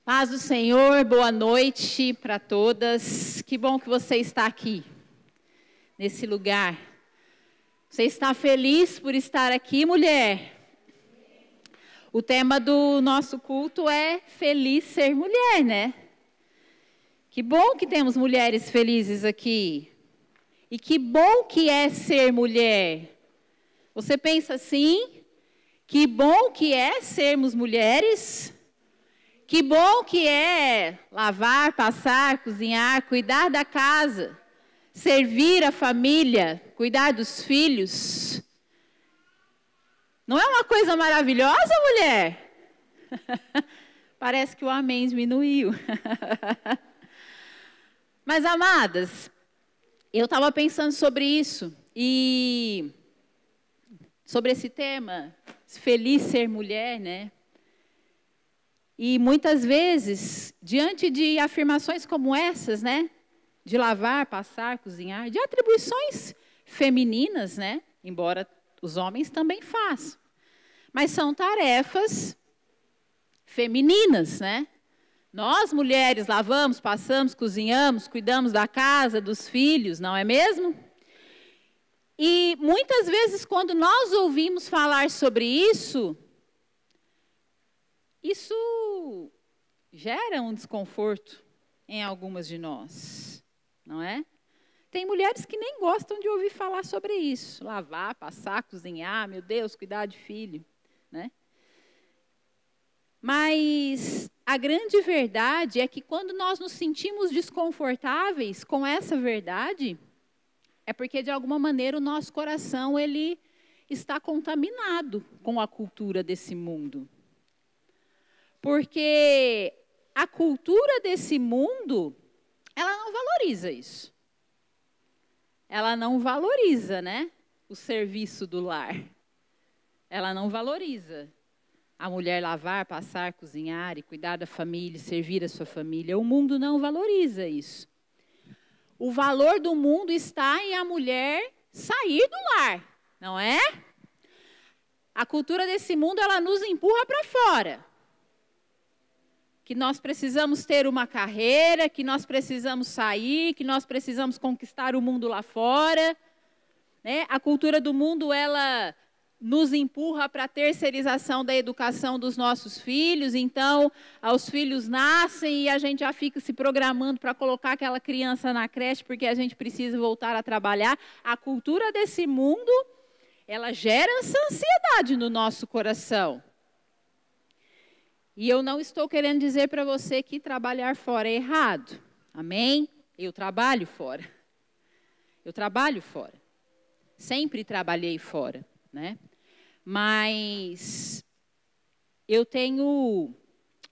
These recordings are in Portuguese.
Paz do Senhor, boa noite para todas. Que bom que você está aqui, nesse lugar. Você está feliz por estar aqui, mulher? O tema do nosso culto é Feliz Ser Mulher, né? Que bom que temos mulheres felizes aqui. E que bom que é ser mulher. Você pensa assim? Que bom que é sermos mulheres? Que bom que é lavar, passar, cozinhar, cuidar da casa, servir a família, cuidar dos filhos. Não é uma coisa maravilhosa, mulher? Parece que o amém diminuiu. Mas, amadas, eu estava pensando sobre isso e sobre esse tema, feliz ser mulher, né? E muitas vezes, diante de afirmações como essas, né? De lavar, passar, cozinhar, de atribuições femininas, né? Embora os homens também façam. Mas são tarefas femininas, né? Nós, mulheres, lavamos, passamos, cozinhamos, cuidamos da casa, dos filhos, não é mesmo? E muitas vezes, quando nós ouvimos falar sobre isso gera um desconforto em algumas de nós, não é? Tem mulheres que nem gostam de ouvir falar sobre isso. Lavar, passar, cozinhar, meu Deus, cuidar de filho, né? Mas a grande verdade é que quando nós nos sentimos desconfortáveis com essa verdade, é porque de alguma maneira o nosso coração ele está contaminado com a cultura desse mundo. Porque a cultura desse mundo, ela não valoriza isso. Ela não valoriza, né, o serviço do lar. Ela não valoriza a mulher lavar, passar, cozinhar e cuidar da família, servir a sua família. O mundo não valoriza isso. O valor do mundo está em a mulher sair do lar, não é? A cultura desse mundo, ela nos empurra para fora. Que nós precisamos ter uma carreira, que nós precisamos sair, que nós precisamos conquistar o mundo lá fora, né? A cultura do mundo, ela nos empurra para a terceirização da educação dos nossos filhos. Então, os filhos nascem e a gente já fica se programando para colocar aquela criança na creche porque a gente precisa voltar a trabalhar. A cultura desse mundo, ela gera essa ansiedade no nosso coração. E eu não estou querendo dizer para você que trabalhar fora é errado. Amém? Eu trabalho fora. Eu trabalho fora. Sempre trabalhei fora, né? Mas eu tenho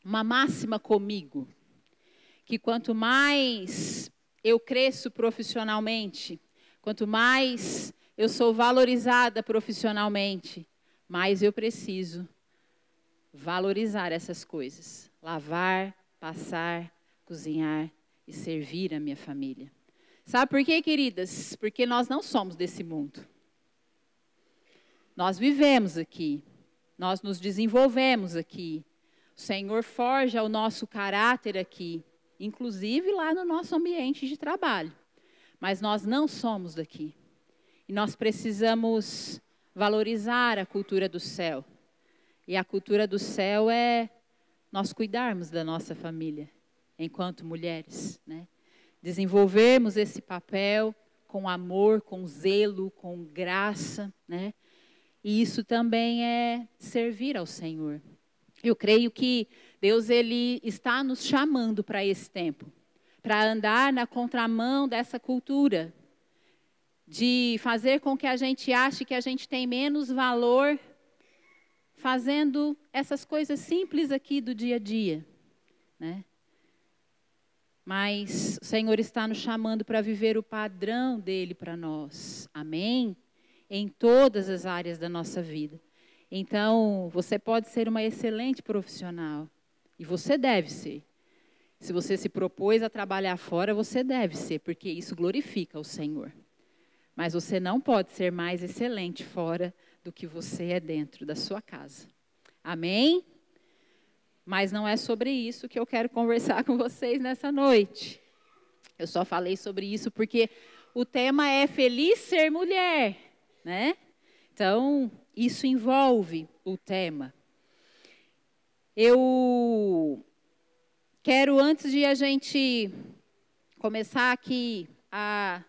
uma máxima comigo, que quanto mais eu cresço profissionalmente, quanto mais eu sou valorizada profissionalmente, mais eu preciso valorizar essas coisas. Lavar, passar, cozinhar e servir a minha família. Sabe por quê, queridas? Porque nós não somos desse mundo. Nós vivemos aqui. Nós nos desenvolvemos aqui. O Senhor forja o nosso caráter aqui. Inclusive lá no nosso ambiente de trabalho. Mas nós não somos daqui. E nós precisamos valorizar a cultura do céu. E a cultura do céu é nós cuidarmos da nossa família, enquanto mulheres, né? Desenvolvermos esse papel com amor, com zelo, com graça, né? E isso também é servir ao Senhor. Eu creio que Deus ele está nos chamando para esse tempo, para andar na contramão dessa cultura, de fazer com que a gente ache que a gente tem menos valor fazendo essas coisas simples aqui do dia a dia, né? Mas o Senhor está nos chamando para viver o padrão dele para nós, amém? Em todas as áreas da nossa vida. Então, você pode ser uma excelente profissional, e você deve ser. Se você se propôs a trabalhar fora, você deve ser, porque isso glorifica o Senhor. Mas você não pode ser mais excelente fora do que você é dentro da sua casa. Amém? Mas não é sobre isso que eu quero conversar com vocês nessa noite. Eu só falei sobre isso porque o tema é feliz ser mulher, né? Então, isso envolve o tema. Eu quero, antes de a gente começar aqui a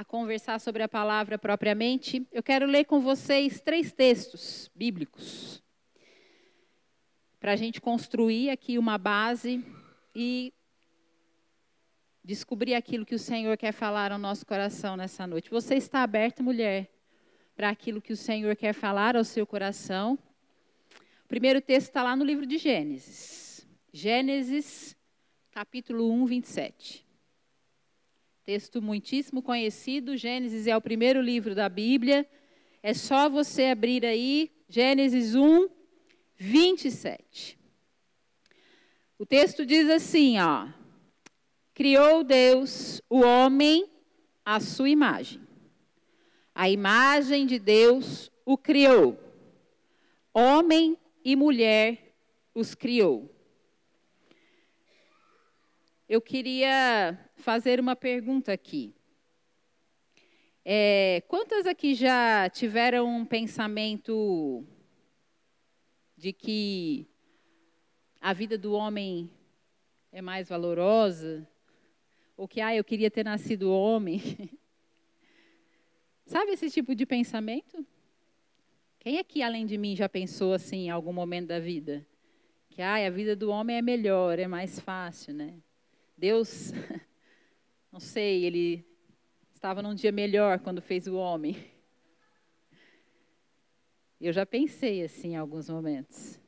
conversar sobre a palavra propriamente, eu quero ler com vocês 3 textos bíblicos, para a gente construir aqui uma base e descobrir aquilo que o Senhor quer falar ao nosso coração nessa noite. Você está aberta, mulher, para aquilo que o Senhor quer falar ao seu coração? O primeiro texto está lá no livro de Gênesis. Gênesis, capítulo 1, 27. Texto muitíssimo conhecido. Gênesis é o primeiro livro da Bíblia. É só você abrir aí, Gênesis 1, 27. O texto diz assim, ó. Criou Deus o homem à sua imagem. A imagem de Deus o criou. Homem e mulher os criou. Eu queria fazer uma pergunta aqui. Quantas aqui já tiveram um pensamento de que a vida do homem é mais valorosa? Ou que, eu queria ter nascido homem? Sabe esse tipo de pensamento? Quem aqui, além de mim, já pensou assim em algum momento da vida? Que, a vida do homem é melhor, é mais fácil, né? Deus, não sei, ele estava num dia melhor quando fez o homem. Eu já pensei assim em alguns momentos.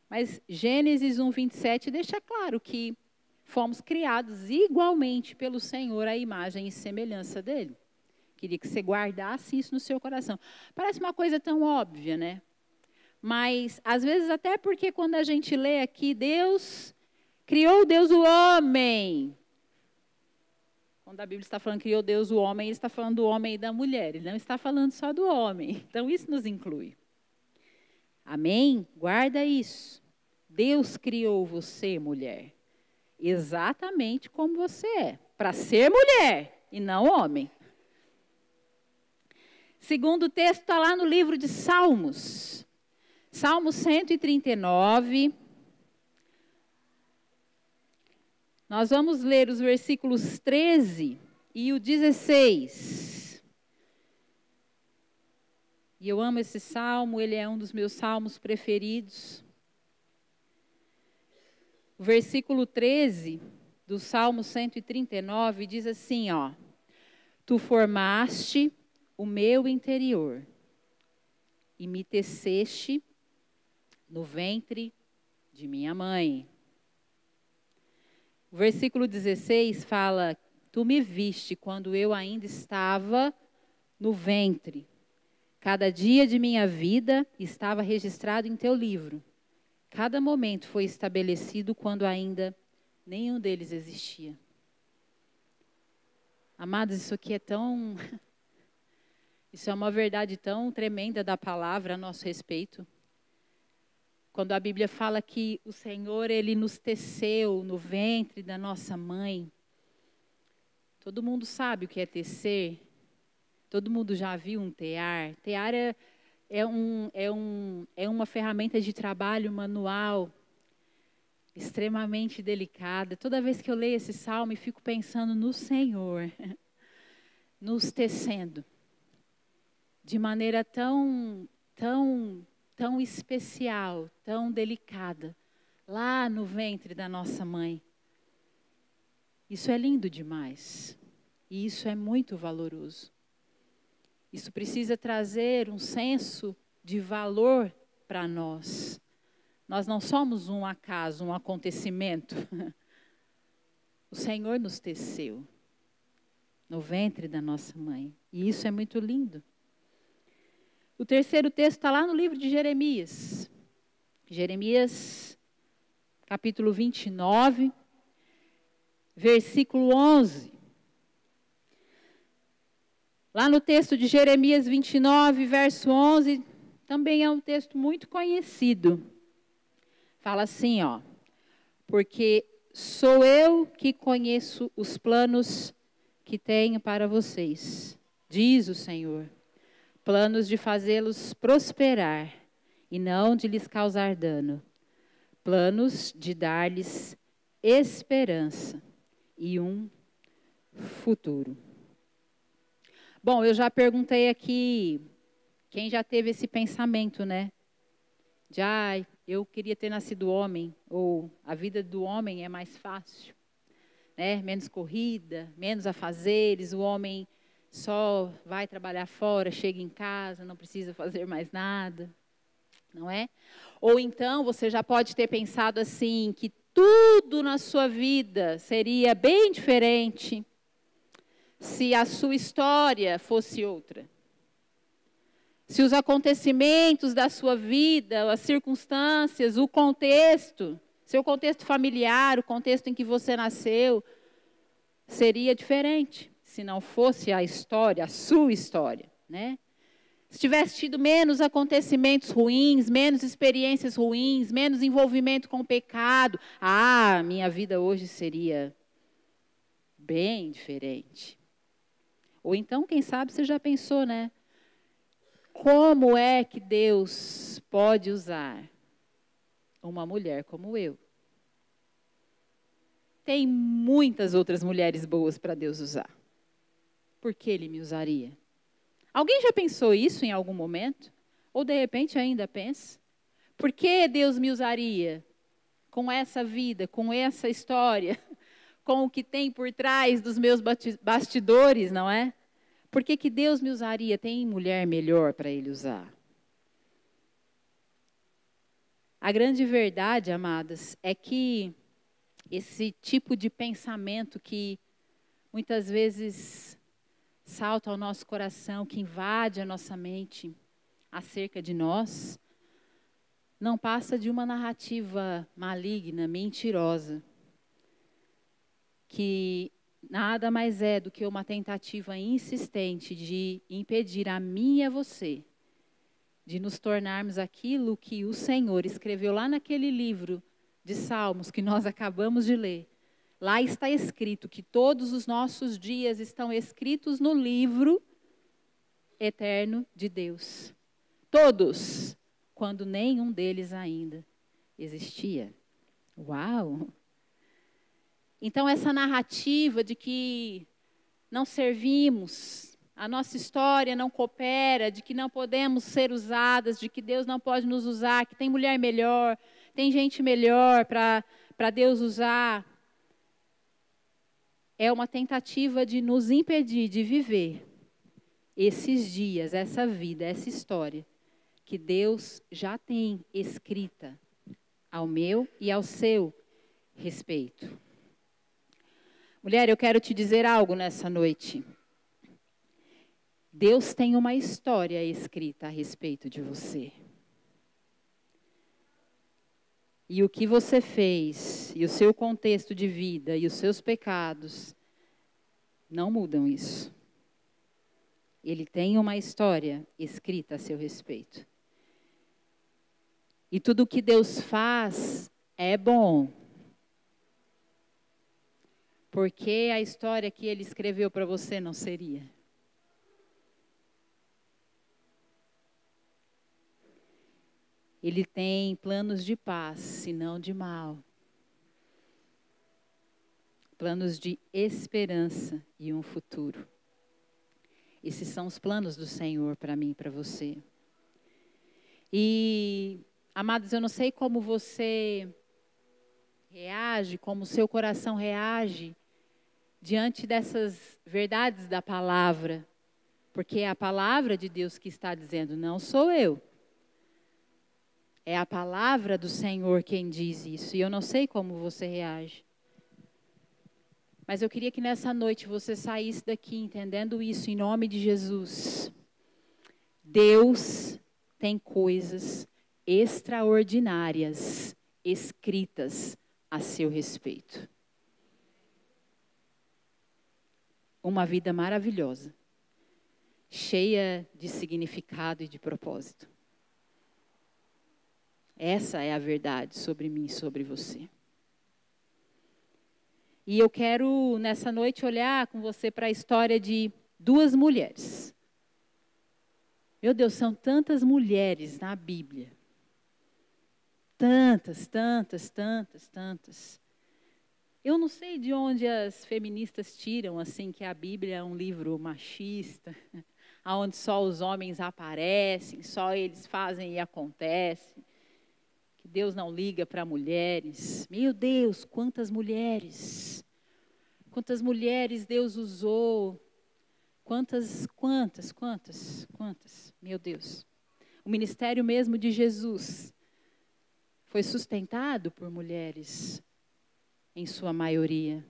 Mas Gênesis 1, 27 deixa claro que fomos criados igualmente pelo Senhor à imagem e semelhança dele. Queria que você guardasse isso no seu coração. Parece uma coisa tão óbvia, né? Mas, às vezes, até porque quando a gente lê aqui, criou Deus o homem. Quando a Bíblia está falando criou Deus o homem, ele está falando do homem e da mulher. Ele não está falando só do homem. Então, isso nos inclui. Amém? Guarda isso. Deus criou você, mulher, exatamente como você é, para ser mulher e não homem. Segundo texto está lá no livro de Salmos. Salmo 139. Nós vamos ler os versículos 13 e o 16. E eu amo esse salmo, ele é um dos meus salmos preferidos. O versículo 13 do Salmo 139 diz assim, ó. Tu formaste o meu interior e me teceste no ventre de minha mãe. O versículo 16 fala, tu me viste quando eu ainda estava no ventre. Cada dia de minha vida estava registrado em teu livro. Cada momento foi estabelecido quando ainda nenhum deles existia. Amados, isso aqui é tão... Isso é uma verdade tão tremenda da palavra a nosso respeito. Quando a Bíblia fala que o Senhor, Ele nos teceu no ventre da nossa mãe. Todo mundo sabe o que é tecer? Todo mundo já viu um tear? Tear é uma ferramenta de trabalho manual extremamente delicada. Toda vez que eu leio esse salmo, eu fico pensando no Senhor, nos tecendo de maneira tão especial, tão delicada, lá no ventre da nossa mãe. Isso é lindo demais. E isso é muito valoroso. Isso precisa trazer um senso de valor para nós. Nós não somos um acaso, um acontecimento. O Senhor nos teceu no ventre da nossa mãe. E isso é muito lindo. O terceiro texto está lá no livro de Jeremias. Jeremias, capítulo 29, versículo 11. Lá no texto de Jeremias 29, verso 11, também é um texto muito conhecido. Fala assim, ó. Porque sou eu que conheço os planos que tenho para vocês, diz o Senhor. Planos de fazê-los prosperar e não de lhes causar dano. Planos de dar-lhes esperança e um futuro. Bom, eu já perguntei aqui, quem já teve esse pensamento, né? Eu queria ter nascido homem, ou a vida do homem é mais fácil, né? Menos corrida, menos afazeres, o homem só vai trabalhar fora, chega em casa, não precisa fazer mais nada, não é? Ou então você já pode ter pensado assim, que tudo na sua vida seria bem diferente se a sua história fosse outra. Se os acontecimentos da sua vida, as circunstâncias, o contexto, seu contexto familiar, o contexto em que você nasceu, seria diferente, se não fosse a história, a sua história, né? Se tivesse tido menos acontecimentos ruins, menos experiências ruins, menos envolvimento com o pecado, minha vida hoje seria bem diferente. Ou então, quem sabe, você já pensou, né? Como é que Deus pode usar uma mulher como eu? Tem muitas outras mulheres boas para Deus usar. Por que Ele me usaria? Alguém já pensou isso em algum momento? Ou de repente ainda pensa? Por que Deus me usaria com essa vida, com essa história, com o que tem por trás dos meus bastidores, não é? Por que Deus me usaria? Tem mulher melhor para Ele usar. A grande verdade, amadas, é que esse tipo de pensamento que muitas vezes salta ao nosso coração, que invade a nossa mente acerca de nós, não passa de uma narrativa maligna, mentirosa, que nada mais é do que uma tentativa insistente de impedir a mim e a você de nos tornarmos aquilo que o Senhor escreveu lá naquele livro de Salmos que nós acabamos de ler. Lá está escrito que todos os nossos dias estão escritos no livro eterno de Deus. Todos, quando nenhum deles ainda existia. Uau! Então, essa narrativa de que não servimos, a nossa história não coopera, de que não podemos ser usadas, de que Deus não pode nos usar, que tem mulher melhor, tem gente melhor para Deus usar, é uma tentativa de nos impedir de viver esses dias, essa vida, essa história, que Deus já tem escrita ao meu e ao seu respeito. Mulher, eu quero te dizer algo nessa noite. Deus tem uma história escrita a respeito de você. E o que você fez, e o seu contexto de vida, e os seus pecados, não mudam isso. Ele tem uma história escrita a seu respeito. E tudo o que Deus faz é bom. Porque a história que Ele escreveu para você não seria. Ele tem planos de paz, e não de mal. Planos de esperança e um futuro. Esses são os planos do Senhor para mim e para você. E, amados, eu não sei como você reage, como o seu coração reage diante dessas verdades da palavra. Porque é a palavra de Deus que está dizendo, não sou eu. É a palavra do Senhor quem diz isso. E eu não sei como você reage. Mas eu queria que nessa noite você saísse daqui entendendo isso em nome de Jesus. Deus tem coisas extraordinárias escritas a seu respeito. Uma vida maravilhosa, cheia de significado e de propósito. Essa é a verdade sobre mim e sobre você. E eu quero, nessa noite, olhar com você para a história de duas mulheres. Meu Deus, são tantas mulheres na Bíblia. Tantas, tantas, tantas, tantas. Eu não sei de onde as feministas tiram, assim, que a Bíblia é um livro machista, onde só os homens aparecem, só eles fazem e acontece, que Deus não liga para mulheres. Meu Deus, quantas mulheres Deus usou, quantas, meu Deus. O ministério mesmo de Jesus foi sustentado por mulheres, em sua maioria.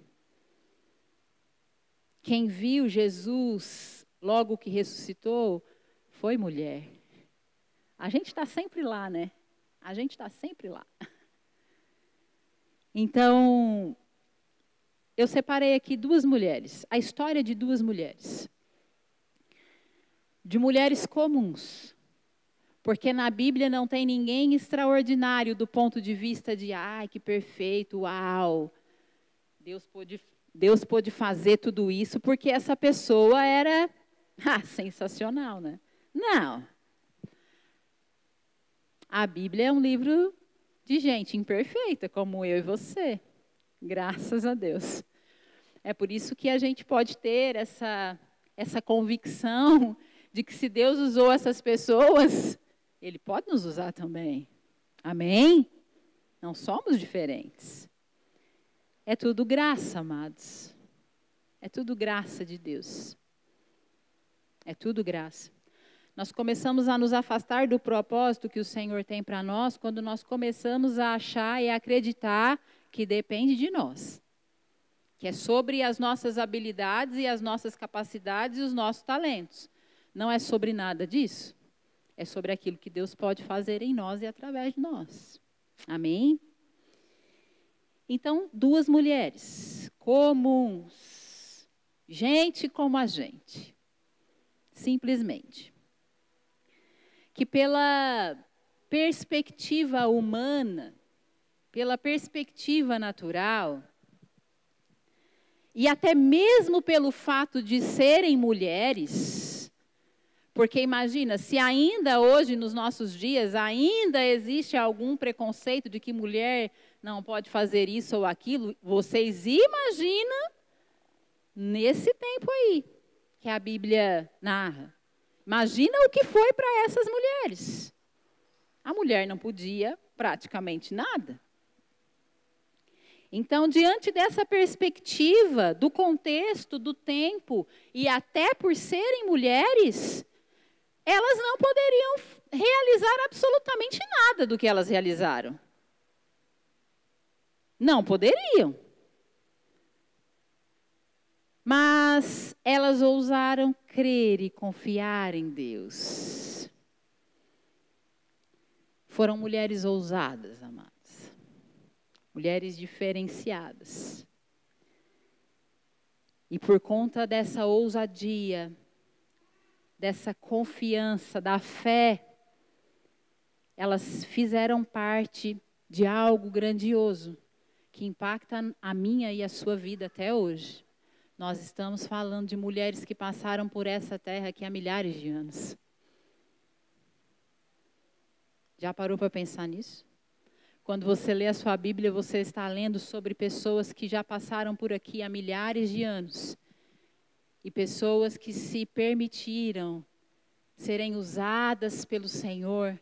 Quem viu Jesus logo que ressuscitou foi mulher. A gente está sempre lá, né? A gente está sempre lá. Então, eu separei aqui duas mulheres, a história de duas mulheres. De mulheres comuns. Porque na Bíblia não tem ninguém extraordinário do ponto de vista de, ai, que perfeito, uau. Deus pôde fazer tudo isso porque essa pessoa era sensacional, né? Não. A Bíblia é um livro de gente imperfeita, como eu e você. Graças a Deus. É por isso que a gente pode ter essa convicção de que se Deus usou essas pessoas, Ele pode nos usar também. Amém? Não somos diferentes. É tudo graça, amados. É tudo graça de Deus. É tudo graça. Nós começamos a nos afastar do propósito que o Senhor tem para nós quando nós começamos a achar e a acreditar que depende de nós. Que é sobre as nossas habilidades e as nossas capacidades e os nossos talentos. Não é sobre nada disso. É sobre aquilo que Deus pode fazer em nós e através de nós. Amém? Então, duas mulheres comuns. Gente como a gente. Simplesmente. Que pela perspectiva humana, pela perspectiva natural, e até mesmo pelo fato de serem mulheres, porque imagina, se ainda hoje, nos nossos dias, ainda existe algum preconceito de que mulher não pode fazer isso ou aquilo, vocês imaginam nesse tempo aí, que a Bíblia narra. Imagina o que foi para essas mulheres. A mulher não podia praticamente nada. Então, diante dessa perspectiva, do contexto, do tempo, e até por serem mulheres, elas não poderiam realizar absolutamente nada do que elas realizaram. Não poderiam. Mas elas ousaram crer e confiar em Deus. Foram mulheres ousadas, amadas. Mulheres diferenciadas. E por conta dessa ousadia, dessa confiança, da fé, elas fizeram parte de algo grandioso, que impacta a minha e a sua vida até hoje. Nós estamos falando de mulheres que passaram por essa terra aqui há milhares de anos. Já parou para pensar nisso? Quando você lê a sua Bíblia, você está lendo sobre pessoas que já passaram por aqui há milhares de anos. E pessoas que se permitiram serem usadas pelo Senhor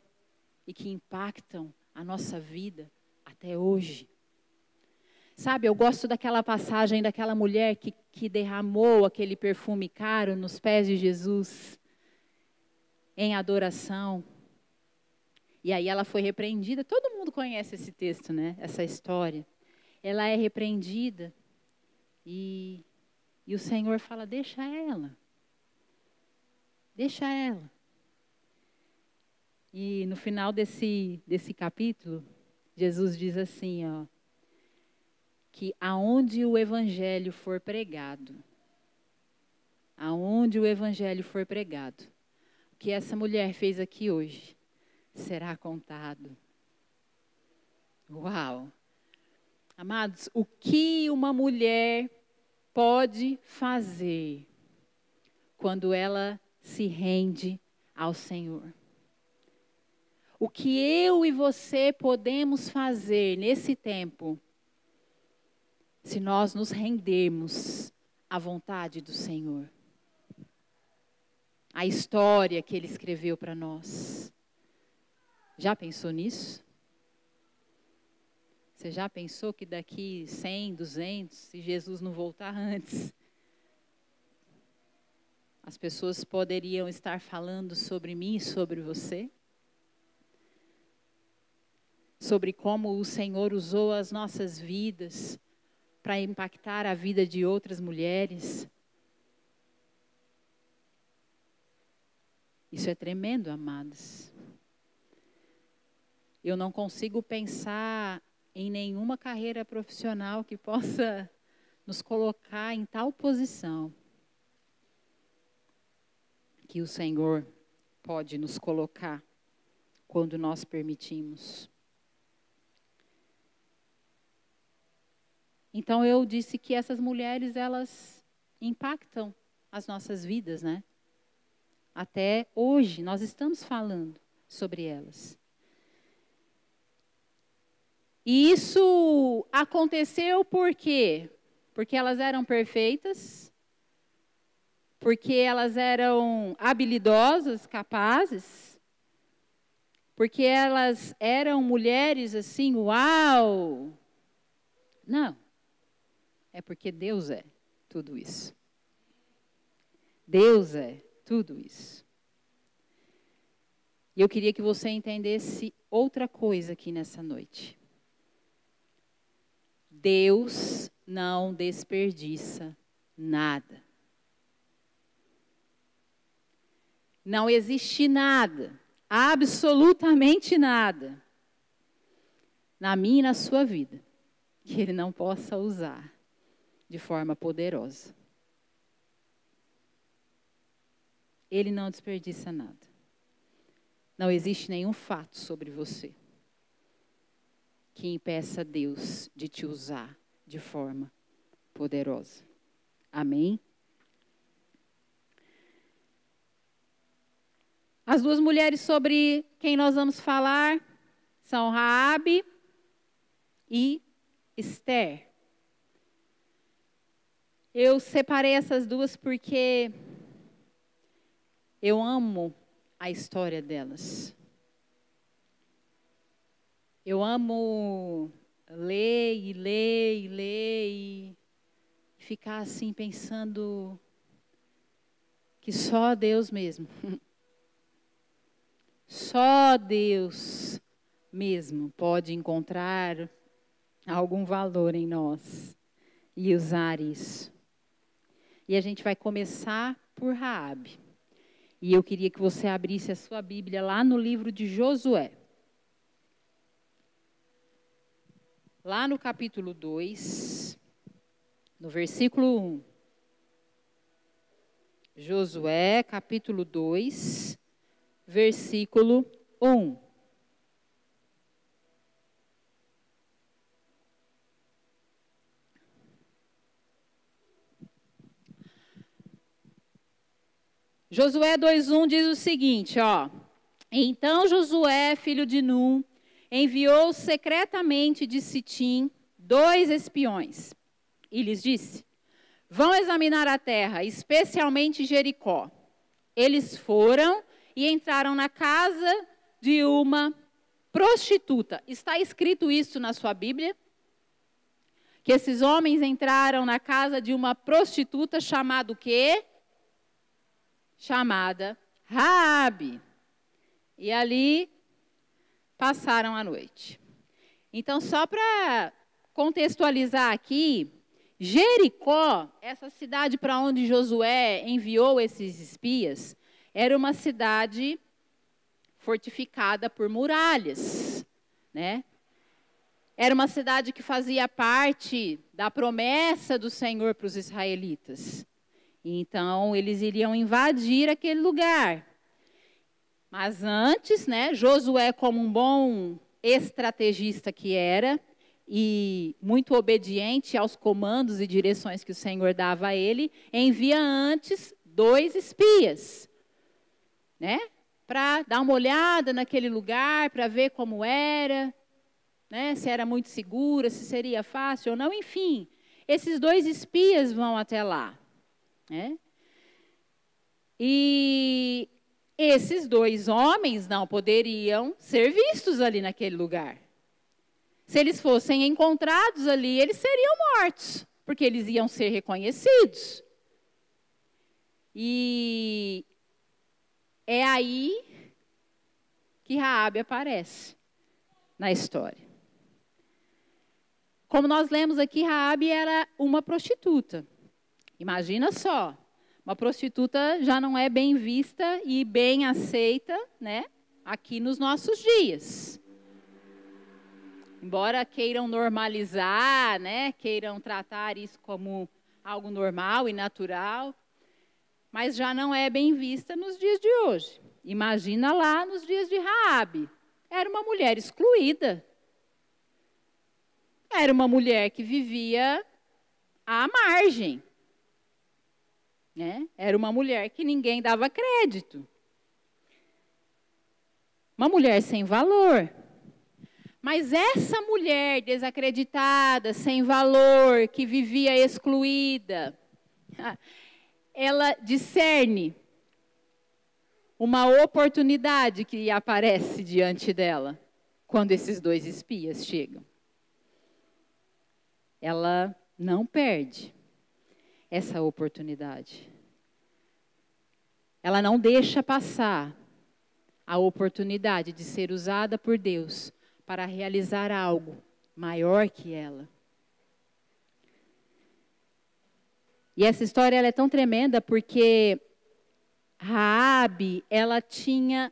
e que impactam a nossa vida até hoje. Sabe, eu gosto daquela passagem daquela mulher que derramou aquele perfume caro nos pés de Jesus em adoração. E aí ela foi repreendida. Todo mundo conhece esse texto, né? Essa história. Ela é repreendida e o Senhor fala, deixa ela. Deixa ela. E no final desse capítulo, Jesus diz assim, ó, que aonde o evangelho for pregado, o que essa mulher fez aqui hoje, será contado. Uau! Amados, o que uma mulher pode fazer quando ela se rende ao Senhor? O que eu e você podemos fazer nesse tempo, se nós nos rendermos à vontade do Senhor? A história que Ele escreveu para nós. Já pensou nisso? Você já pensou que daqui 100, 200, se Jesus não voltar antes, as pessoas poderiam estar falando sobre mim e sobre você? Sobre como o Senhor usou as nossas vidas para impactar a vida de outras mulheres. Isso é tremendo, amados. Eu não consigo pensar em nenhuma carreira profissional que possa nos colocar em tal posição que o Senhor pode nos colocar quando nós permitimos. Então eu disse que essas mulheres, elas impactam as nossas vidas, né? Até hoje nós estamos falando sobre elas. E isso aconteceu por quê? Porque elas eram perfeitas, porque elas eram habilidosas, capazes, porque elas eram mulheres assim, uau! Não, é porque Deus é tudo isso. Deus é tudo isso. E eu queria que você entendesse outra coisa aqui nessa noite. Deus não desperdiça nada. Não existe nada, absolutamente nada, na minha e na sua vida, que Ele não possa usar de forma poderosa. Ele não desperdiça nada. Não existe nenhum fato sobre você que impeça Deus de te usar de forma poderosa. Amém? As duas mulheres sobre quem nós vamos falar são Raabe e Esther. Eu separei essas duas porque eu amo a história delas. Eu amo ler e ler e ler e ficar assim pensando que só Deus mesmo, só Deus mesmo pode encontrar algum valor em nós e usar isso. E a gente vai começar por Raabe. E eu queria que você abrisse a sua Bíblia lá no livro de Josué. Lá no capítulo 2, no versículo 1. Josué, capítulo 2, versículo 1. Josué 2:1 diz o seguinte, ó. Então Josué, filho de Num, enviou secretamente de Sitim 2 espiões e lhes disse: vão examinar a terra, especialmente Jericó. Eles foram e entraram na casa de uma prostituta. Está escrito isso na sua Bíblia? Que esses homens entraram na casa de uma prostituta chamada o quê? Chamada Raabe. E ali passaram a noite. Então, só para contextualizar aqui, Jericó, essa cidade para onde Josué enviou esses espias, era uma cidade fortificada por muralhas, né? Era uma cidade que fazia parte da promessa do Senhor para os israelitas. Então, eles iriam invadir aquele lugar. Mas antes, né, Josué, como um bom estrategista que era e muito obediente aos comandos e direções que o Senhor dava a ele, envia antes 2 espias, né? Para dar uma olhada naquele lugar, para ver como era, né? Se era muito segura, se seria fácil ou não, enfim. Esses 2 espias vão até lá, né? E esses 2 homens não poderiam ser vistos ali naquele lugar. Se eles fossem encontrados ali, eles seriam mortos, porque eles iam ser reconhecidos. E é aí que Raabe aparece na história. Como nós lemos aqui, Raabe era uma prostituta. Imagina só, uma prostituta já não é bem vista e bem aceita, né, aqui nos nossos dias. Embora queiram normalizar, né, queiram tratar isso como algo normal e natural, mas já não é bem vista nos dias de hoje. Imagina lá nos dias de Raabe. Era uma mulher excluída. Era uma mulher que vivia à margem, né? Era uma mulher que ninguém dava crédito. Uma mulher sem valor. Mas essa mulher desacreditada, sem valor, que vivia excluída, ela discerne uma oportunidade que aparece diante dela quando esses 2 espias chegam. Ela não perde essa oportunidade. Ela não deixa passar a oportunidade de ser usada por Deus para realizar algo maior que ela. E essa história ela é tão tremenda porque Raabe, ela tinha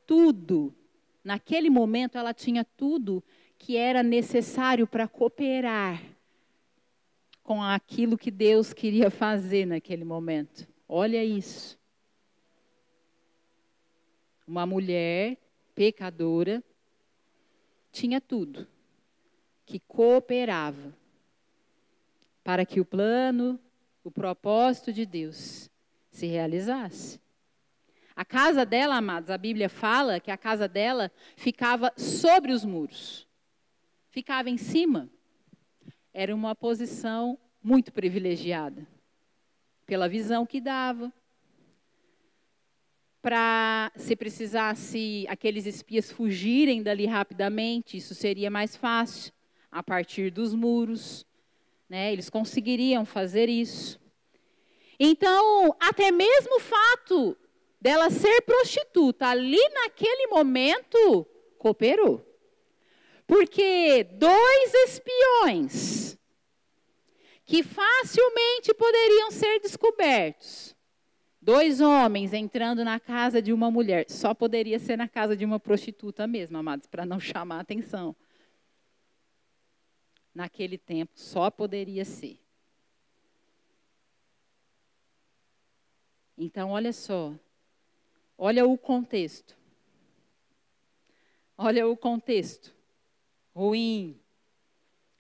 tudo. Naquele momento ela tinha tudo que era necessário para cooperar com aquilo que Deus queria fazer naquele momento. Olha isso. Uma mulher pecadora tinha tudo que cooperava para que o plano, o propósito de Deus se realizasse. A casa dela, amados, a Bíblia fala que a casa dela ficava sobre os muros. Ficava em cima. Era uma posição muito privilegiada. Pela visão que dava. Para, se precisasse aqueles espias fugirem dali rapidamente, isso seria mais fácil, a partir dos muros, né? Eles conseguiriam fazer isso. Então, até mesmo o fato dela ser prostituta, ali naquele momento, cooperou. Porque 2 espiões, que facilmente poderiam ser descobertos, 2 homens entrando na casa de uma mulher, só poderia ser na casa de uma prostituta mesmo, amados, para não chamar a atenção. Naquele tempo, só poderia ser. Então, olha só. Olha o contexto. Olha o contexto. Ruim.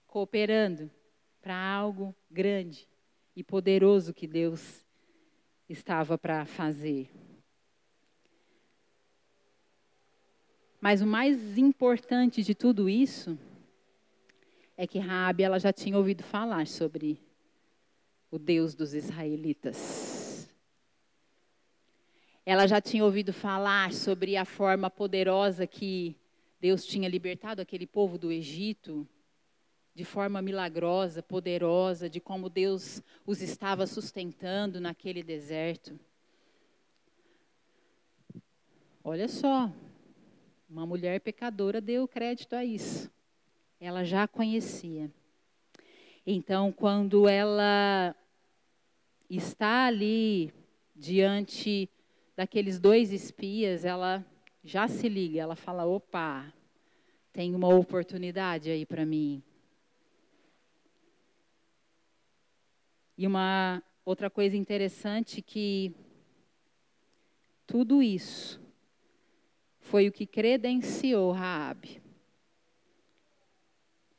Cooperando para algo grande e poderoso que Deus estava para fazer. Mas o mais importante de tudo isso é que Raabe ela já tinha ouvido falar sobre o Deus dos israelitas. Ela já tinha ouvido falar sobre a forma poderosa que Deus tinha libertado aquele povo do Egito, de forma milagrosa, poderosa, de como Deus os estava sustentando naquele deserto. Olha só, uma mulher pecadora deu crédito a isso. Ela já conhecia. Então, quando ela está ali diante daqueles 2 espias, ela já se liga, ela fala, opa, tem uma oportunidade aí para mim. E uma outra coisa interessante que tudo isso foi o que credenciou Raabe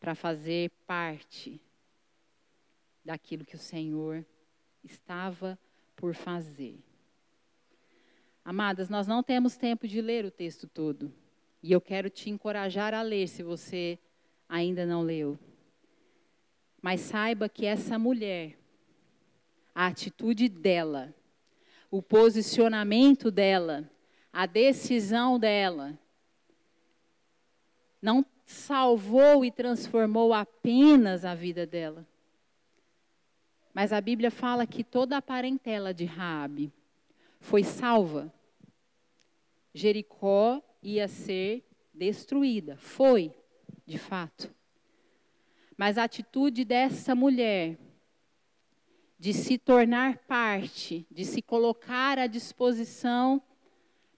para fazer parte daquilo que o Senhor estava por fazer. Amadas, nós não temos tempo de ler o texto todo. E eu quero te encorajar a ler, se você ainda não leu. Mas saiba que essa mulher, a atitude dela, o posicionamento dela, a decisão dela, não salvou e transformou apenas a vida dela. Mas a Bíblia fala que toda a parentela de Raabe foi salva. Jericó ia ser destruída. Foi, de fato. Mas a atitude dessa mulher de se tornar parte, de se colocar à disposição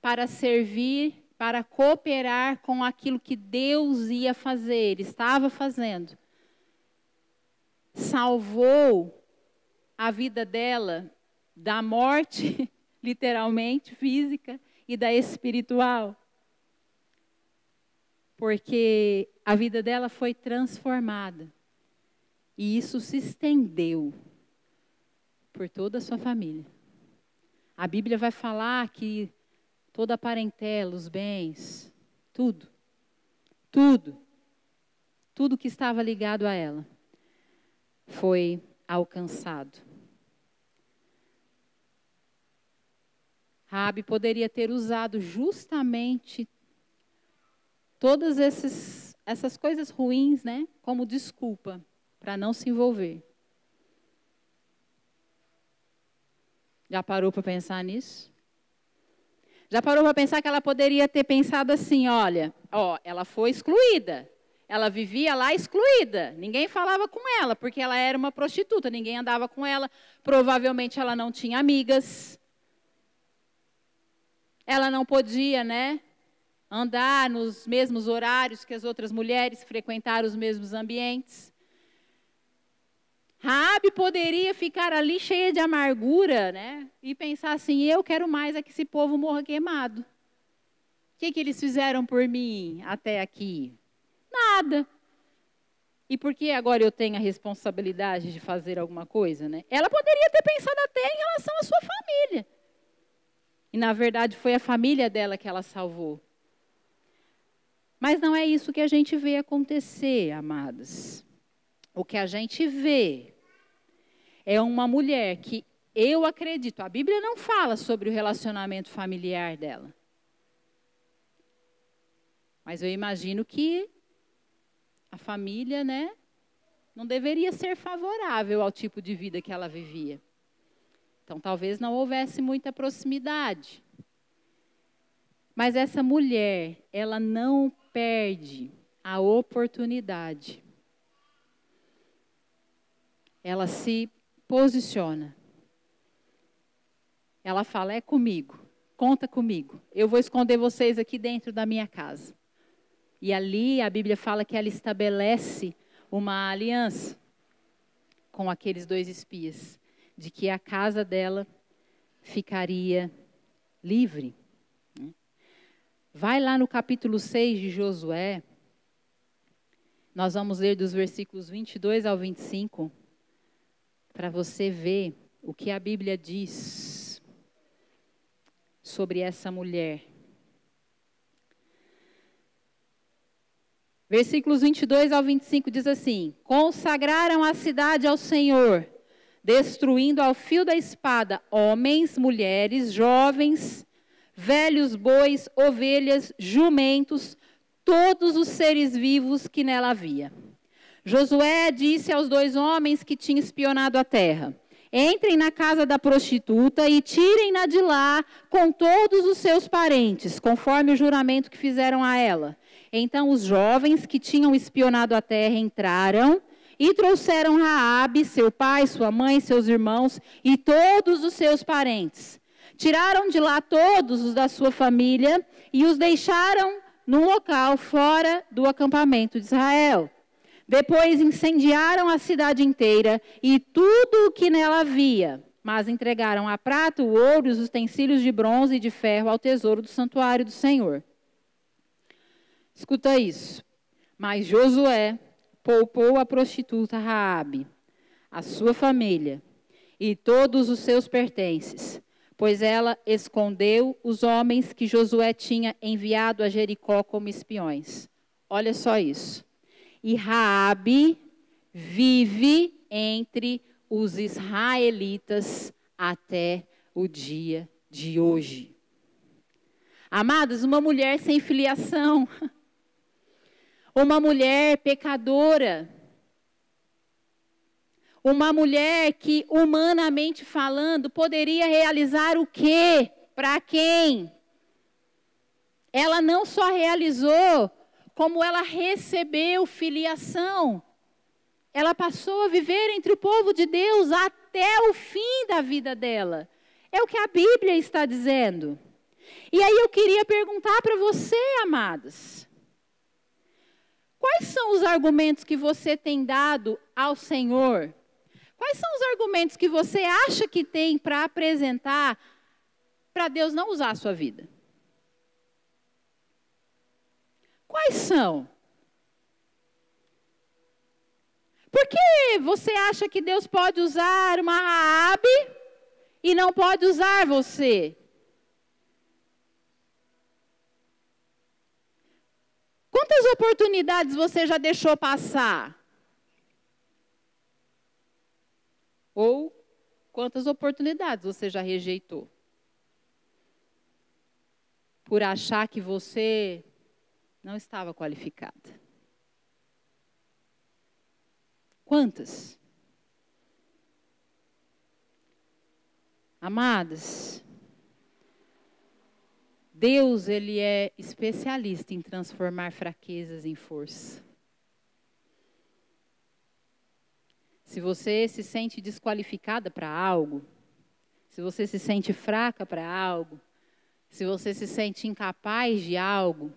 para servir, para cooperar com aquilo que Deus ia fazer, estava fazendo, salvou a vida dela da morte, literalmente, física, e da espiritual. Porque a vida dela foi transformada. E isso se estendeu por toda a sua família. A Bíblia vai falar que toda a parentela, os bens, tudo que estava ligado a ela foi alcançado. Raabe poderia ter usado justamente todas essas coisas ruins, né, como desculpa para não se envolver. Já parou para pensar nisso? Já parou para pensar que ela poderia ter pensado assim, olha, ela foi excluída. Ela vivia lá excluída. Ninguém falava com ela, porque ela era uma prostituta. Ninguém andava com ela. Provavelmente ela não tinha amigas. Ela não podia, né, andar nos mesmos horários que as outras mulheres, frequentar os mesmos ambientes. Raabe poderia ficar ali cheia de amargura, né, e pensar assim, eu quero mais é que esse povo morra queimado. O que eles fizeram por mim até aqui? Nada. E por que agora eu tenho a responsabilidade de fazer alguma coisa, né? Ela poderia ter pensado até em relação à sua família. E, na verdade, foi a família dela que ela salvou. Mas não é isso que a gente vê acontecer, amadas. O que a gente vê é uma mulher que, eu acredito, a Bíblia não fala sobre o relacionamento familiar dela. Mas eu imagino que a família, né, não deveria ser favorável ao tipo de vida que ela vivia. Então, talvez não houvesse muita proximidade. Mas essa mulher, ela não perde a oportunidade. Ela se posiciona. Ela fala, é comigo, conta comigo. Eu vou esconder vocês aqui dentro da minha casa. E ali a Bíblia fala que ela estabelece uma aliança com aqueles 2 espias, de que a casa dela ficaria livre. Vai lá no capítulo 6 de Josué, nós vamos ler dos versículos 22 ao 25, para você ver o que a Bíblia diz sobre essa mulher. Versículos 22 ao 25 diz assim, consagraram a cidade ao Senhor, destruindo ao fio da espada homens, mulheres, jovens, velhos, bois, ovelhas, jumentos, todos os seres vivos que nela havia. Josué disse aos 2 homens que tinham espionado a terra, entrem na casa da prostituta e tirem-na de lá com todos os seus parentes, conforme o juramento que fizeram a ela. Então os jovens que tinham espionado a terra entraram e trouxeram Raabe, seu pai, sua mãe, seus irmãos e todos os seus parentes. Tiraram de lá todos os da sua família e os deixaram num local fora do acampamento de Israel. Depois incendiaram a cidade inteira e tudo o que nela havia, mas entregaram a prata, o ouro e os utensílios de bronze e de ferro ao tesouro do santuário do Senhor. Escuta isso. Mas Josué poupou a prostituta Raabe, a sua família e todos os seus pertences, pois ela escondeu os homens que Josué tinha enviado a Jericó como espiões. Olha só isso. E Raabe vive entre os israelitas até o dia de hoje. Amados, uma mulher sem filiação, uma mulher pecadora, uma mulher que, humanamente falando, poderia realizar o quê? Para quem? Ela não só realizou, como ela recebeu filiação. Ela passou a viver entre o povo de Deus até o fim da vida dela. É o que a Bíblia está dizendo. E aí eu queria perguntar para você, amados. Quais são os argumentos que você tem dado ao Senhor? Quais são os argumentos que você acha que tem para apresentar para Deus não usar a sua vida? Quais são? Por que você acha que Deus pode usar uma Raabe e não pode usar você? Quantas oportunidades você já deixou passar? Ou quantas oportunidades você já rejeitou? Por achar que você não estava qualificada. Quantas? Amadas, Deus, Ele é especialista em transformar fraquezas em força. Se você se sente desqualificada para algo, se você se sente fraca para algo, se você se sente incapaz de algo,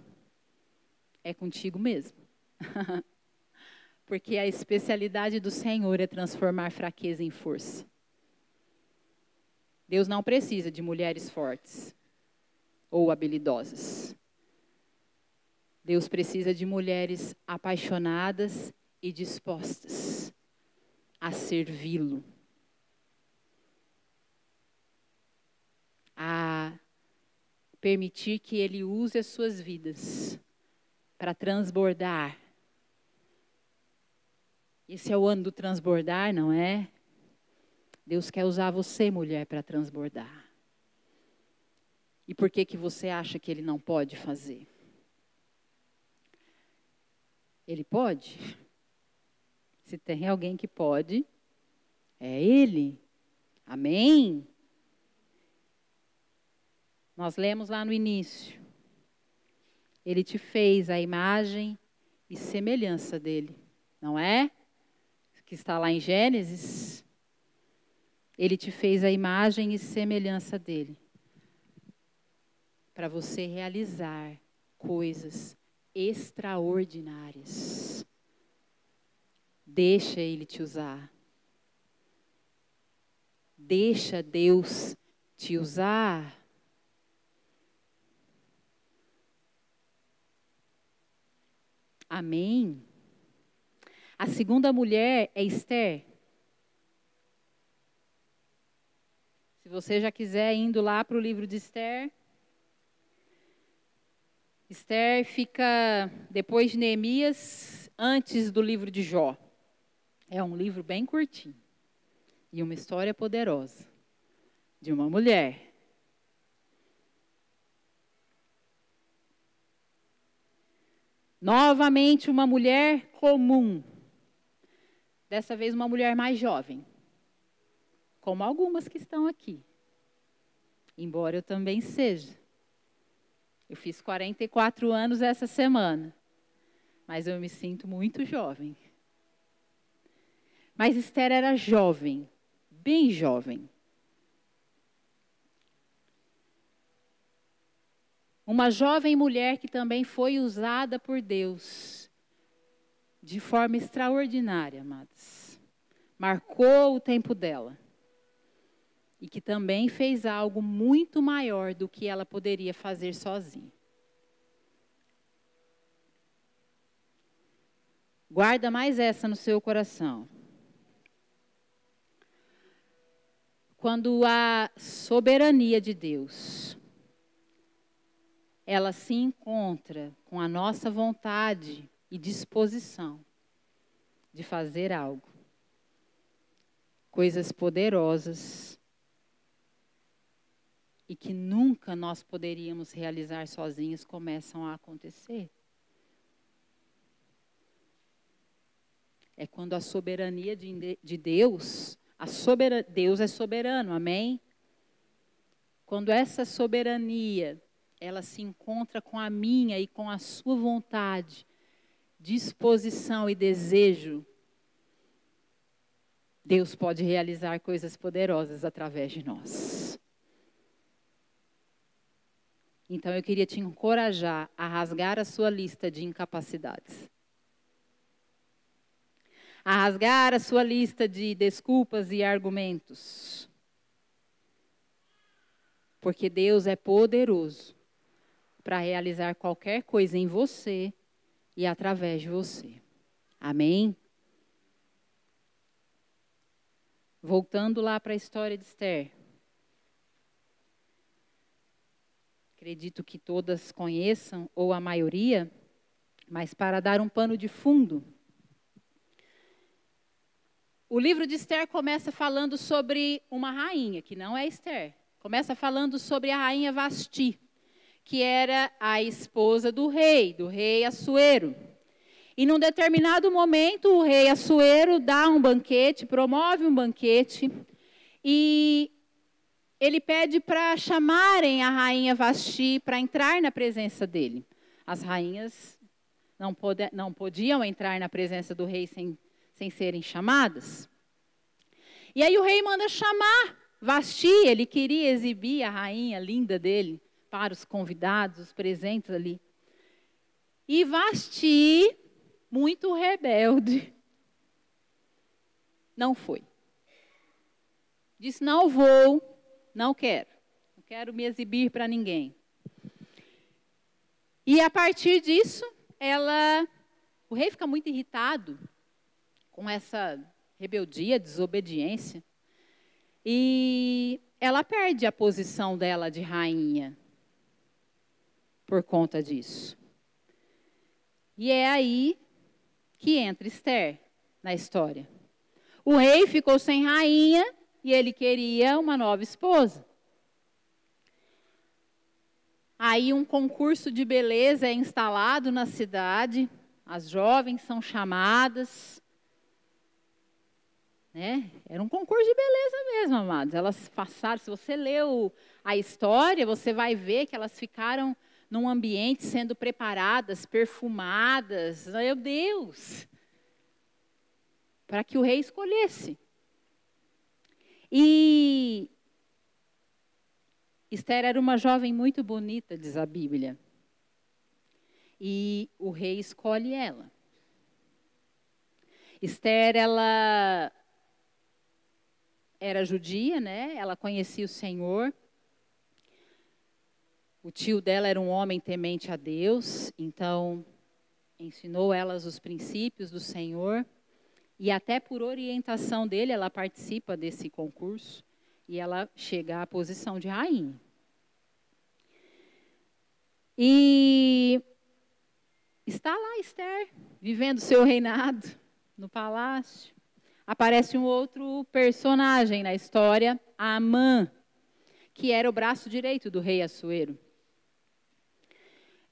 é contigo mesmo. Porque a especialidade do Senhor é transformar fraqueza em força. Deus não precisa de mulheres fortes ou habilidosas. Deus precisa de mulheres apaixonadas e dispostas a servi-lo, a permitir que Ele use as suas vidas para transbordar. Esse é o ano do transbordar, não é? Deus quer usar você, mulher, para transbordar. E por que você acha que Ele não pode fazer? Ele pode. Se tem alguém que pode, é Ele. Amém? Nós lemos lá no início. Ele te fez a imagem e semelhança dele, não é? Que está lá em Gênesis. Ele te fez a imagem e semelhança dele. Para você realizar coisas extraordinárias. Deixa Ele te usar. Deixa Deus te usar. Amém? A segunda mulher é Esther. Se você já quiser indo lá para o livro de Esther. Esther fica depois de Neemias, antes do livro de Jó. É um livro bem curtinho. E uma história poderosa. De uma mulher. Novamente uma mulher comum. Dessa vez uma mulher mais jovem. Como algumas que estão aqui. Embora eu também seja. Eu fiz 44 anos essa semana. Mas eu me sinto muito jovem. Mas Esther era jovem. Bem jovem. Uma jovem mulher que também foi usada por Deus. De forma extraordinária, amados. Marcou o tempo dela. E que também fez algo muito maior do que ela poderia fazer sozinha. Guarda mais essa no seu coração. Quando a soberania de Deus, ela se encontra com a nossa vontade e disposição de fazer algo, coisas poderosas e que nunca nós poderíamos realizar sozinhos começam a acontecer. É quando a soberania de Deus, Deus é soberano, amém? Quando essa soberania, ela se encontra com a minha e com a sua vontade, disposição e desejo, Deus pode realizar coisas poderosas através de nós. Então eu queria te encorajar a rasgar a sua lista de incapacidades. A rasgar a sua lista de desculpas e argumentos. Porque Deus é poderoso para realizar qualquer coisa em você e através de você. Amém? Voltando lá para a história de Esther. Acredito que todas conheçam, ou a maioria, mas para dar um pano de fundo. O livro de Esther começa falando sobre uma rainha, que não é Esther. Começa falando sobre a rainha Vasti, que era a esposa do rei Assuero. E num determinado momento, o rei Assuero dá um banquete, promove um banquete, e ele pede para chamarem a rainha Vasti para entrar na presença dele. As rainhas não podiam entrar na presença do rei sem serem chamadas. E aí o rei manda chamar Vasti, ele queria exibir a rainha linda dele para os convidados, os presentes ali. E Vasti, muito rebelde, não foi. Disse, não vou, não quero me exibir para ninguém. E a partir disso, o rei fica muito irritado com essa rebeldia, desobediência. E ela perde a posição dela de rainha por conta disso. E é aí que entra Esther na história. O rei ficou sem rainha e ele queria uma nova esposa. Aí um concurso de beleza é instalado na cidade, as jovens são chamadas, né? Era um concurso de beleza mesmo, amados. Elas passaram, se você leu a história, você vai ver que elas ficaram num ambiente sendo preparadas, perfumadas, meu Deus, para que o rei escolhesse. E Esther era uma jovem muito bonita, diz a Bíblia. E o rei escolhe ela. Esther, ela era judia, né? Ela conhecia o Senhor. O tio dela era um homem temente a Deus, então ensinou elas os princípios do Senhor. E até por orientação dele, ela participa desse concurso e ela chega à posição de rainha. E está lá Esther, vivendo seu reinado no palácio. Aparece um outro personagem na história, Amã, que era o braço direito do rei Assuero.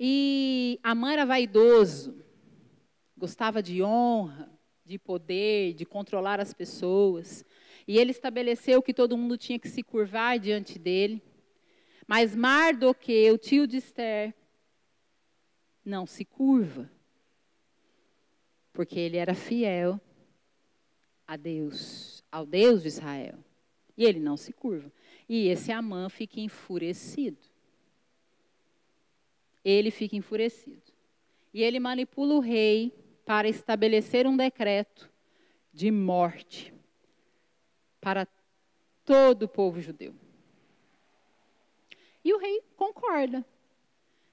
E Amã era vaidoso, gostava de honra, de poder, de controlar as pessoas. E ele estabeleceu que todo mundo tinha que se curvar diante dele. Mas Mardoqueu, o tio de Esther, não se curva. Porque ele era fiel a Deus, ao Deus de Israel. E ele não se curva. E esse Amã fica enfurecido. Ele fica enfurecido. E ele manipula o rei para estabelecer um decreto de morte para todo o povo judeu. E o rei concorda.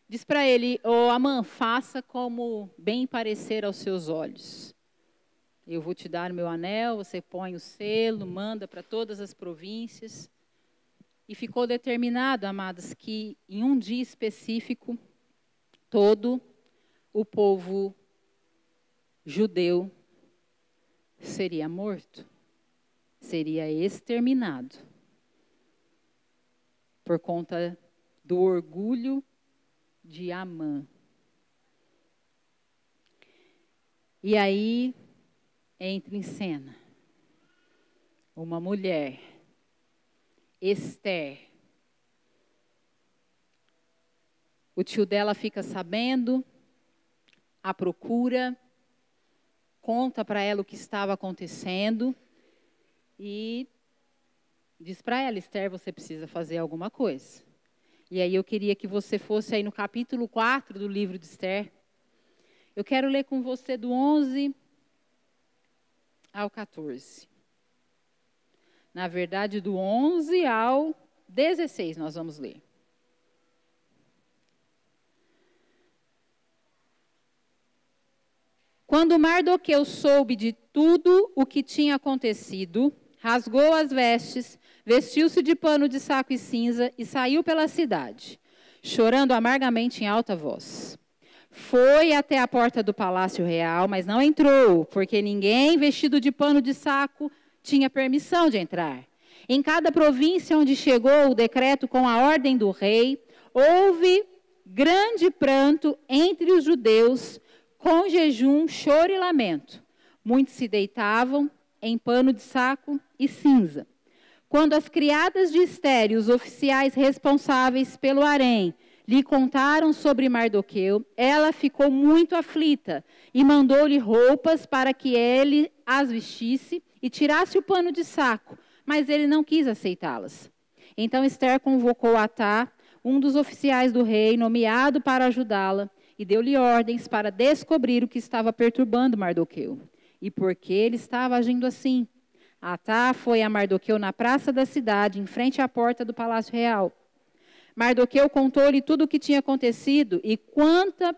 Diz para ele, Amã, faça como bem parecer aos seus olhos. eu vou te dar o meu anel, você põe o selo, manda para todas as províncias. E ficou determinado, amadas, que em um dia específico, todo o povo judeu seria morto, seria exterminado, por conta do orgulho de Amã. E aí entra em cena uma mulher, Esther. O tio dela fica sabendo, a procura, conta para ela o que estava acontecendo e diz para ela: Esther, você precisa fazer alguma coisa. E aí eu queria que você fosse aí no capítulo 4 do livro de Esther. Eu quero ler com você do 11 ao 14. Na verdade, do 11 ao 16 nós vamos ler. Quando Mardoqueu soube de tudo o que tinha acontecido, rasgou as vestes, vestiu-se de pano de saco e cinza e saiu pela cidade, chorando amargamente em alta voz. Foi até a porta do palácio real, mas não entrou, porque ninguém vestido de pano de saco tinha permissão de entrar. Em cada província onde chegou o decreto com a ordem do rei, houve grande pranto entre os judeus, com jejum, choro e lamento. Muitos se deitavam em pano de saco e cinza. Quando as criadas de Esther e os oficiais responsáveis pelo harém lhe contaram sobre Mardoqueu, ela ficou muito aflita e mandou-lhe roupas para que ele as vestisse e tirasse o pano de saco, mas ele não quis aceitá-las. Então Esther convocou Atá, um dos oficiais do rei, nomeado para ajudá-la, e deu-lhe ordens para descobrir o que estava perturbando Mardoqueu e por que ele estava agindo assim. Atá foi a Mardoqueu na praça da cidade, em frente à porta do palácio real. Mardoqueu contou-lhe tudo o que tinha acontecido e quanta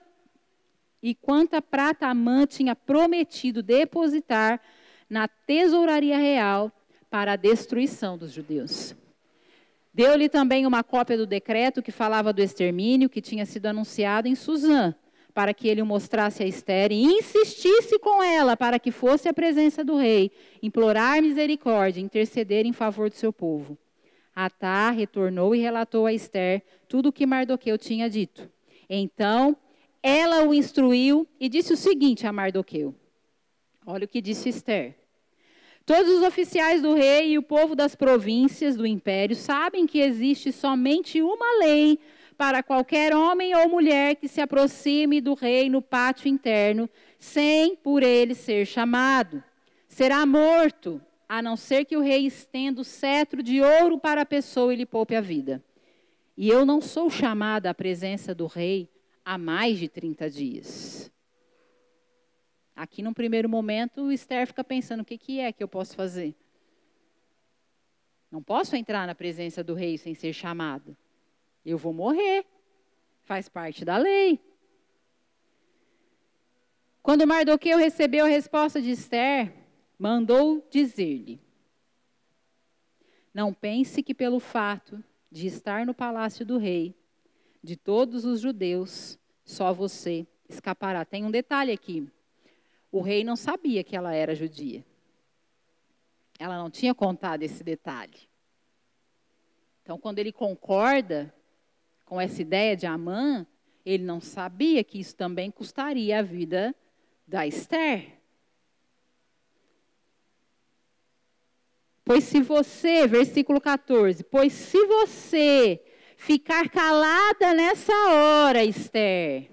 prata Amã tinha prometido depositar na tesouraria real para a destruição dos judeus. Deu-lhe também uma cópia do decreto que falava do extermínio que tinha sido anunciado em Suzã, para que ele o mostrasse a Esther e insistisse com ela para que fosse à presença do rei, implorar misericórdia, interceder em favor do seu povo. Atá retornou e relatou a Esther tudo o que Mardoqueu tinha dito. Então, ela o instruiu e disse o seguinte a Mardoqueu. Olha o que disse Esther. Todos os oficiais do rei e o povo das províncias do império sabem que existe somente uma lei para qualquer homem ou mulher que se aproxime do rei no pátio interno, sem por ele ser chamado. Será morto, a não ser que o rei estenda o cetro de ouro para a pessoa e lhe poupe a vida. E eu não sou chamada à presença do rei há mais de 30 dias. Aqui, num primeiro momento, o Esther fica pensando, o que é que eu posso fazer? Não posso entrar na presença do rei sem ser chamada. Eu vou morrer. Faz parte da lei. Quando Mardoqueu recebeu a resposta de Esther, mandou dizer-lhe: não pense que pelo fato de estar no palácio do rei, de todos os judeus, só você escapará. Tem um detalhe aqui. O rei não sabia que ela era judia. Ela não tinha contado esse detalhe. Então, quando ele concorda com essa ideia de Amã, ele não sabia que isso também custaria a vida da Esther. Pois se você, versículo 14, pois se você ficar calada nessa hora, Esther,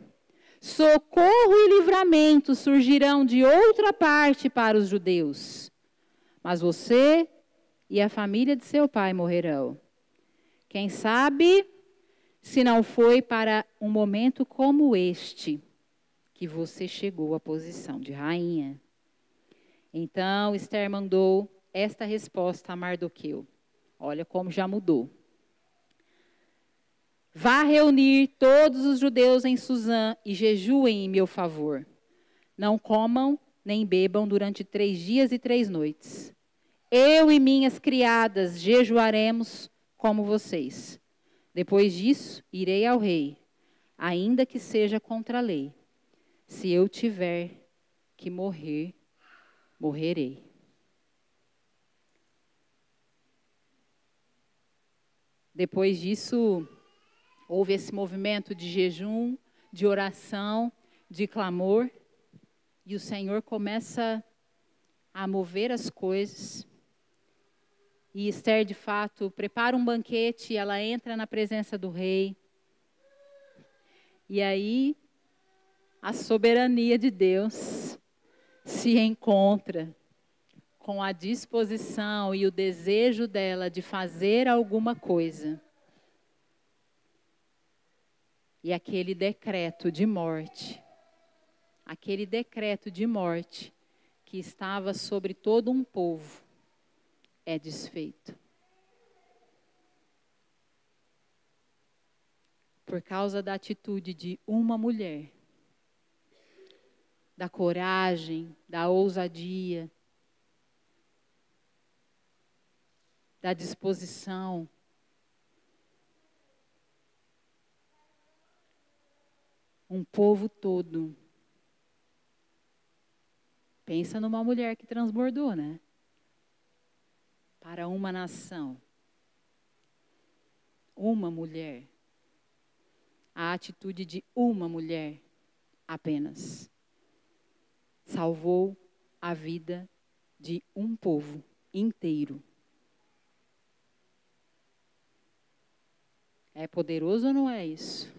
socorro e livramento surgirão de outra parte para os judeus. Mas você e a família de seu pai morrerão. Quem sabe, se não foi para um momento como este, que você chegou à posição de rainha. Então, Esther mandou esta resposta a Mardoqueu. Olha como já mudou. Vá reunir todos os judeus em Suzã e jejuem em meu favor. Não comam nem bebam durante 3 dias e 3 noites. Eu e minhas criadas jejuaremos como vocês. Depois disso, irei ao rei, ainda que seja contra a lei. Se eu tiver que morrer, morrerei. Depois disso, houve esse movimento de jejum, de oração, de clamor, e o Senhor começa a mover as coisas. E Esther, de fato, prepara um banquete, ela entra na presença do rei. E aí, a soberania de Deus se encontra com a disposição e o desejo dela de fazer alguma coisa. E aquele decreto de morte que estava sobre todo um povo, é desfeito. Por causa da atitude de uma mulher, da coragem, da ousadia, da disposição. Um povo todo. Pensa numa mulher que transbordou, né? Para uma nação. Uma mulher. A atitude de uma mulher apenas salvou a vida de um povo inteiro. É poderoso ou não é isso?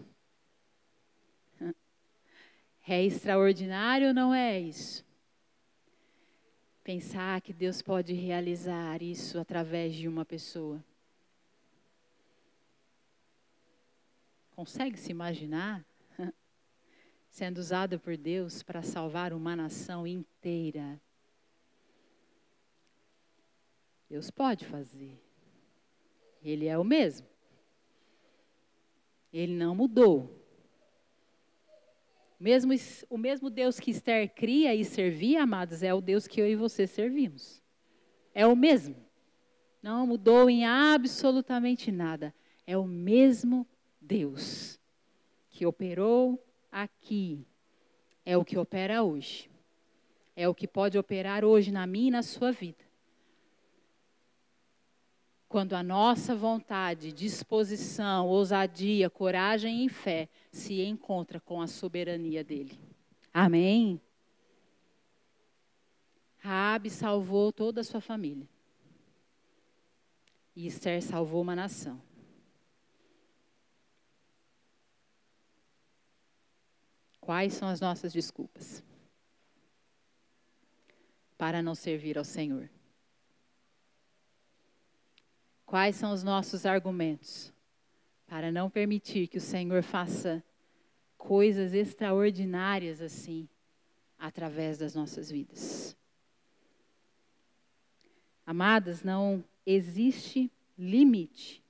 É extraordinário ou não é isso? Pensar que Deus pode realizar isso através de uma pessoa. Consegue se imaginar sendo usado por Deus para salvar uma nação inteira? Deus pode fazer. Ele é o mesmo. Ele não mudou. O mesmo Deus que Esther cria e servia, amados, é o Deus que eu e você servimos. É o mesmo. Não mudou em absolutamente nada. É o mesmo Deus que operou aqui. É o que opera hoje. É o que pode operar hoje na minha e na sua vida. Quando a nossa vontade, disposição, ousadia, coragem e fé se encontra com a soberania dele. Amém? Raabe salvou toda a sua família. E Esther salvou uma nação. Quais são as nossas desculpas para não servir ao Senhor? Quais são os nossos argumentos para não permitir que o Senhor faça coisas extraordinárias assim, através das nossas vidas? Amadas, não existe limite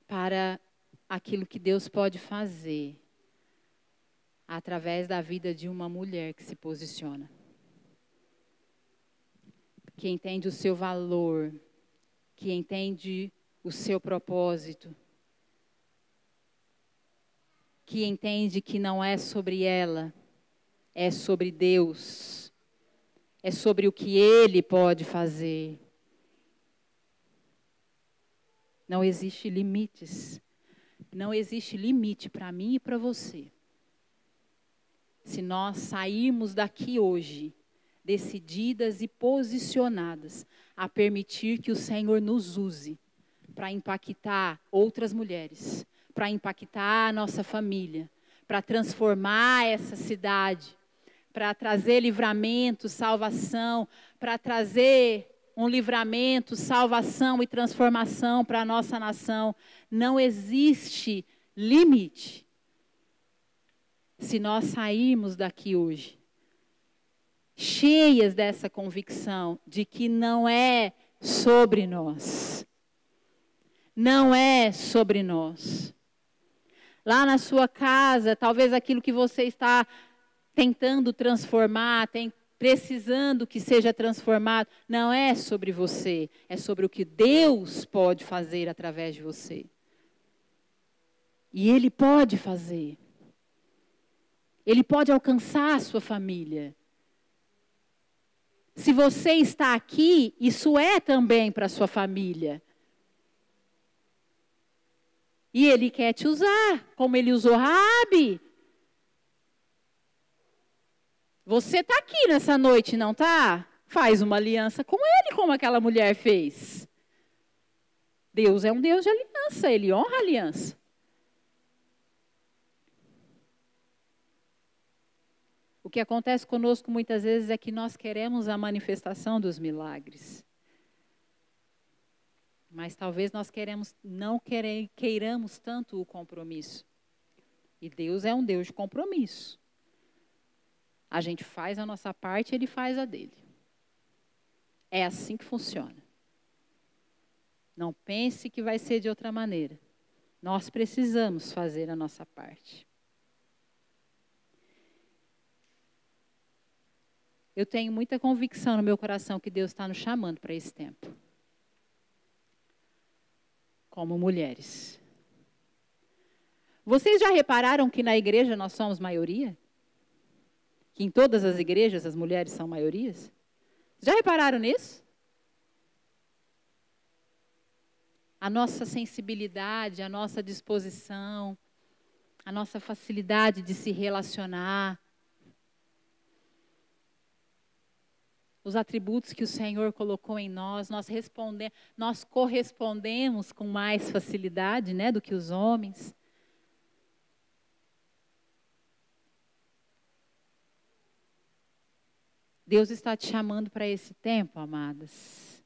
para aquilo que Deus pode fazer através da vida de uma mulher que se posiciona. Que entende o seu valor, que entende o seu propósito, que entende que não é sobre ela, é sobre Deus, é sobre o que Ele pode fazer. Não existe limites, não existe limite para mim e para você. Se nós sairmos daqui hoje, decididas e posicionadas a permitir que o Senhor nos use para impactar outras mulheres, para impactar a nossa família, para transformar essa cidade, para trazer livramento, salvação, para trazer um livramento, salvação e transformação para a nossa nação. Não existe limite. Se nós sairmos daqui hoje, cheias dessa convicção de que não é sobre nós. Não é sobre nós. Lá na sua casa, talvez aquilo que você está tentando transformar, precisando que seja transformado. Não é sobre você, é sobre o que Deus pode fazer através de você. E Ele pode fazer. Ele pode alcançar a sua família. Se você está aqui, isso é também para a sua família. E Ele quer te usar, como Ele usou Raabe. Você está aqui nessa noite, não está? Faz uma aliança com Ele, como aquela mulher fez. Deus é um Deus de aliança, Ele honra a aliança. O que acontece conosco muitas vezes é que nós queremos a manifestação dos milagres. Mas talvez nós não queiramos tanto o compromisso. E Deus é um Deus de compromisso. A gente faz a nossa parte, Ele faz a dele. É assim que funciona. Não pense que vai ser de outra maneira. Nós precisamos fazer a nossa parte. Eu tenho muita convicção no meu coração que Deus está nos chamando para esse tempo. Como mulheres. Vocês já repararam que na igreja nós somos maioria? Que em todas as igrejas as mulheres são maiorias? Já repararam nisso? A nossa sensibilidade, a nossa disposição, a nossa facilidade de se relacionar, os atributos que o Senhor colocou em nós, nós correspondemos com mais facilidade, né, do que os homens. Deus está te chamando para esse tempo, amadas.